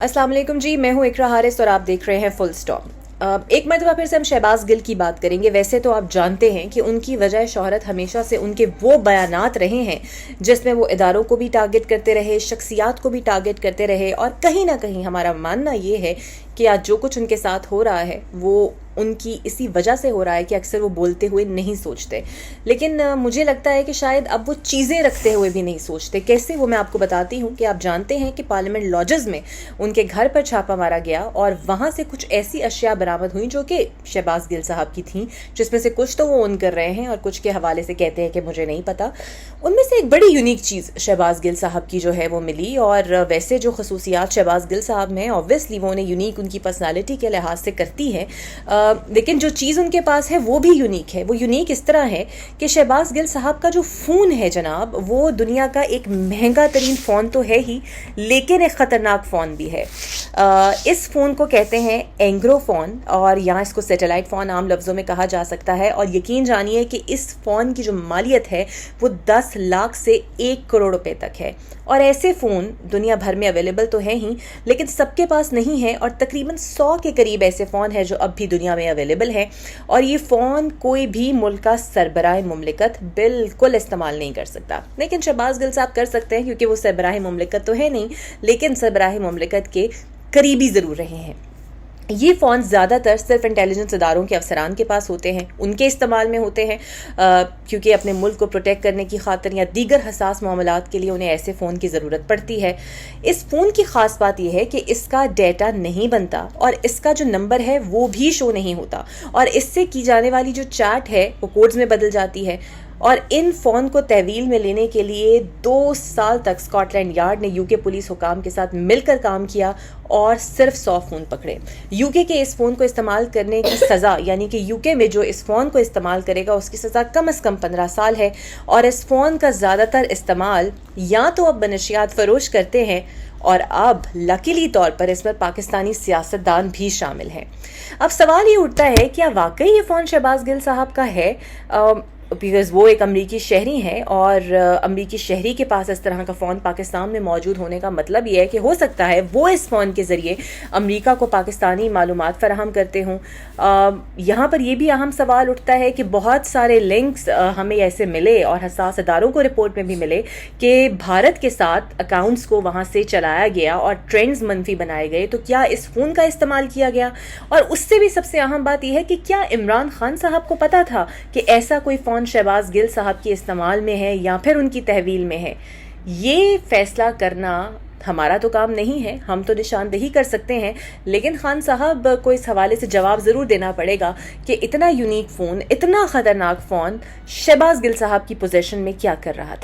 अस्सलाम वालेकुम जी, मैं हूँ इकरा हारिस और आप देख रहे हैं फुल स्टॉप। एक मरतबा फिर से हम शहबाज गिल की बात करेंगे। वैसे तो आप जानते हैं कि उनकी वजह शोहरत हमेशा से उनके वो बयानात रहे हैं जिसमें वो इदारों को भी टारगेट करते रहे, शख्सियात को भी टारगेट करते रहे, और कहीं ना कहीं हमारा मानना ये है कि आज जो कुछ उनके साथ हो रहा है वो उनकी इसी वजह से हो रहा है कि अक्सर वो बोलते हुए नहीं सोचते। लेकिन मुझे लगता है कि शायद अब वो चीज़ें रखते हुए भी नहीं सोचते। कैसे, वो मैं आपको बताती हूँ कि आप जानते हैं कि पार्लियामेंट लॉजेस में उनके घर पर छापा मारा गया और वहाँ से कुछ ऐसी अशिया बरामद हुई जो कि शहबाज गिल साहब की थी, जिसमें से कुछ तो वो ओन कर रहे हैं और कुछ के हवाले से कहते हैं कि मुझे नहीं पता। उनमें से एक बड़ी यूनिक चीज़ शहबाज गिल साहब की जो है वो मिली, और वैसे जो खसूसियात शहबाज गिल साहब में ऑब्वियसली वो उन्हें यूनिक उनकी पर्सनालिटी के लिहाज से करती है, लेकिन जो चीज़ उनके पास है वो भी यूनिक है। वो यूनिक इस तरह है कि शहबाज गिल साहब का जो फ़ोन है जनाब, वो दुनिया का एक महंगा तरीन फ़ोन तो है ही, लेकिन एक ख़तरनाक फ़ोन भी है। इस फ़ोन को कहते हैं एंग्रो फ़ोन, और यहाँ इसको सैटेलाइट फ़ोन आम लफ्ज़ों में कहा जा सकता है। और यकीन जानिए कि इस फ़ोन की जो मालियत है वो 10 लाख से 1 करोड़ रुपए तक है। और ऐसे फ़ोन दुनिया भर में अवेलेबल तो हैं ही, लेकिन सबके पास नहीं है, और तकरीबन 100 के करीब ऐसे फ़ोन हैं जो अब भी दुनिया में अवेलेबल है। और ये फ़ोन कोई भी मुल्क का सरबराह मुमलिकत बिल्कुल इस्तेमाल नहीं कर सकता, लेकिन शहबाज गिल साहब कर सकते हैं क्योंकि वो सरबराह मुमलिकत तो है नहीं, लेकिन सरबराह मुमलिकत के करीबी ज़रूर रहे हैं। ये फ़ोन ज़्यादातर सिर्फ इंटेलिजेंस इदारों के अफसरान के पास होते हैं, उनके इस्तेमाल में होते हैं, क्योंकि अपने मुल्क को प्रोटेक्ट करने की खातिर या दीगर हसास मामलात के लिए उन्हें ऐसे फ़ोन की ज़रूरत पड़ती है। इस फ़ोन की ख़ास बात यह है कि इसका डेटा नहीं बनता और इसका जो नंबर है वो भी शो नहीं होता, और इससे की जाने वाली जो चैट है वो कोड्स में बदल जाती है। और इन फ़ोन को तहवील में लेने के लिए 2 साल तक स्कॉटलैंड यार्ड ने यूके पुलिस हुकाम के साथ मिलकर काम किया और सिर्फ 100 फ़ोन पकड़े। यूके के इस फ़ोन को इस्तेमाल करने की सज़ा, यानी कि यूके में जो इस फ़ोन को इस्तेमाल करेगा उसकी सज़ा कम से कम 15 साल है। और इस फ़ोन का ज़्यादातर इस्तेमाल या तो अब बनशियात फ़रोश करते हैं, और अब लकीली तौर पर इसमें पाकिस्तानी सियासतदान भी शामिल हैं। अब सवाल ये उठता है, क्या वाकई ये फ़ोन शहबाज गिल साहब का है? बिकॉज़ वो एक अमरीकी शहरी हैं, और अमरीकी शहरी के पास इस तरह का फ़ोन पाकिस्तान में मौजूद होने का मतलब ये है कि हो सकता है वो इस फ़ोन के ज़रिए अमरीका को पाकिस्तानी मालूमात फ़राहम करते हों। यहाँ पर यह भी अहम सवाल उठता है कि बहुत सारे लिंक्स हमें ऐसे मिले और हसास इदारों को रिपोर्ट में भी मिले कि भारत के साथ अकाउंट्स को वहाँ से चलाया गया और ट्रेंड्स मनफी बनाए गए। तो क्या इस फ़ोन का इस्तेमाल किया गया? और उससे भी सबसे अहम बात यह है कि क्या इमरान खान साहब को पता था कि ऐसा कोई फ़ोन शहबाज गिल साहब के इस्तेमाल में है या फिर उनकी तहवील में है? ये फैसला करना हमारा तो काम नहीं है, हम तो निशानदेही कर सकते हैं, लेकिन खान साहब को इस हवाले से जवाब ज़रूर देना पड़ेगा कि इतना यूनिक फ़ोन, इतना ख़तरनाक फ़ोन शहबाज गिल साहब की पोजीशन में क्या कर रहा था।